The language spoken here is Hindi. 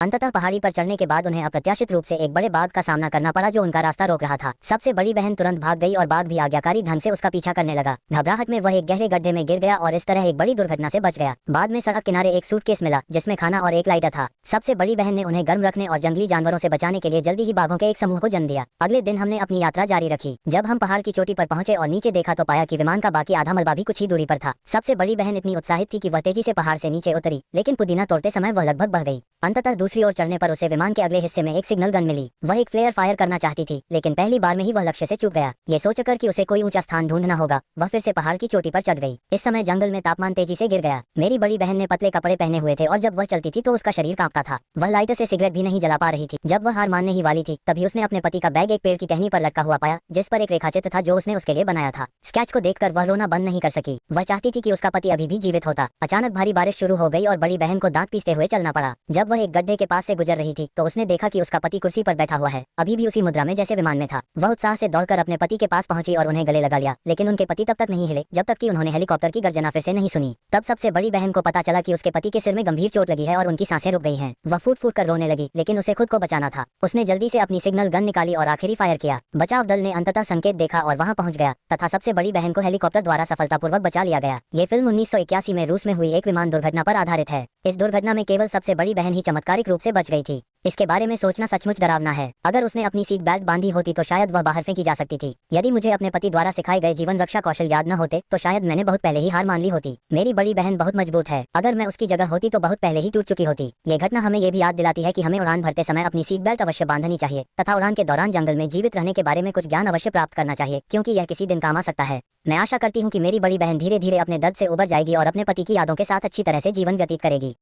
अंततः पहाड़ी पर चढ़ने के बाद उन्हें अप्रत्याशित रूप से एक बड़े बाघ का सामना करना पड़ा जो उनका रास्ता रोक रहा था। सबसे बड़ी बहन तुरंत भाग गई और बाघ भी आज्ञाकारी ढंग से उसका पीछा करने लगा। घबराहट में वह एक गहरे गड्ढे में गिर गया और इस तरह एक बड़ी दुर्घटना से बच गया। बाद में सड़क किनारे एक सूटकेस मिला जिसमें खाना और एक लाइटर था। सबसे बड़ी बहन ने उन्हें गर्म रखने और जंगली जानवरों से बचाने के लिए जल्दी ही बाघों के एक समूह को जन्म दिया। अगले दिन हमने अपनी यात्रा जारी रखी। जब हम पहाड़ की चोटी पर पहुंचे और नीचे देखा तो पाया कि विमान का बाकी आधा मलबा भी कुछ ही दूरी पर था। सबसे बड़ी बहन इतनी उत्साहित थी कि वह तेजी से पहाड़ से नीचे उतरी, लेकिन पुदीना तोड़ते समय वह लगभग बह गई। अंततः दूसरी ओर चढ़ने पर उसे विमान के अगले हिस्से में एक सिग्नल गन मिली। वह एक फ्लेयर फायर करना चाहती थी, लेकिन पहली बार में ही वह लक्ष्य से चूक गया। ये सोचकर कि उसे कोई ऊंचा स्थान ढूंढना होगा, वह फिर से पहाड़ की चोटी पर चढ़ गई। इस समय जंगल में तापमान तेजी से गिर गया। मेरी बड़ी बहन ने पतले कपड़े पहने हुए थे और जब वह चलती थी तो उसका शरीर कांपता था। वह लाइटर से सिगरेट भी नहीं जला पा रही थी। जब वह हार मानने ही वाली थी तभी उसने अपने पति का बैग एक पेड़ की टहनी पर लटका हुआ पाया, जिस पर एक रेखाचित्र था जो उसने उसके लिए बनाया था। स्केच को देखकर वह रोना बंद नहीं कर सकी। वह चाहती थी कि उसका पति अभी भी जीवित होता। अचानक भारी बारिश शुरू हो गई और बड़ी बहन को दांत पीसते हुए चलना पड़ा। जब वह एक गड्ढे के पास से गुजर रही थी तो उसने देखा कि उसका पति कुर्सी पर बैठा हुआ है, अभी भी उसी मुद्रा में जैसे विमान में था। वह उत्साह से दौड़कर अपने पति के पास पहुंची और उन्हें गले लगा लिया, लेकिन उनके पति तब तक नहीं हिले जब तक कि उन्होंने हेलीकॉप्टर की गर्जना फिर से नहीं सुनी। तब सबसे बड़ी बहन को पता चला कि उसके पति के सिर में गंभीर चोट लगी है और उनकी सांसें रुक गई हैं। वह फूट फूट कर रोने लगी, लेकिन उसे खुद को बचाना था। उसने जल्दी से अपनी सिग्नल गन निकाली और आखिरी फायर किया। बचाव दल ने अंततः संकेत देखा और वहां पहुंच गया तथा सबसे बड़ी बहन को हेलीकॉप्टर द्वारा सफलतापूर्वक बचा लिया गया। ये फिल्म 1981 में रूस में हुई एक विमान दुर्घटना पर आधारित है। इस दुर्घटना में केवल सबसे बड़ी बहन ही चमत्कारिक रूप से बच गई थी। इसके बारे में सोचना सचमुच डरावना है। अगर उसने अपनी सीट बेल्ट बांधी होती तो शायद वह बाहर फेंकी जा सकती थी। यदि मुझे अपने पति द्वारा सिखाए गए जीवन रक्षा कौशल याद न होते तो शायद मैंने बहुत पहले ही हार मान ली होती। मेरी बड़ी बहन बहुत मजबूत है, अगर मैं उसकी जगह होती तो बहुत पहले ही टूट चुकी होती। ये घटना हमें ये भी याद दिलाती है कि हमें उड़ान भरते समय अपनी सीट बेल्ट अवश्य बांधनी चाहिए तथा उड़ान के दौरान जंगल में जीवित रहने के बारे में कुछ ज्ञान अवश्य प्राप्त करना चाहिए, क्योंकि यह किसी दिन काम आ सकता है। मैं आशा करती हूँ कि मेरी बड़ी बहन धीरे धीरे अपने दर्द से उबर जाएगी और अपने पति की यादों के साथ अच्छी तरह से जीवन व्यतीत करेगी।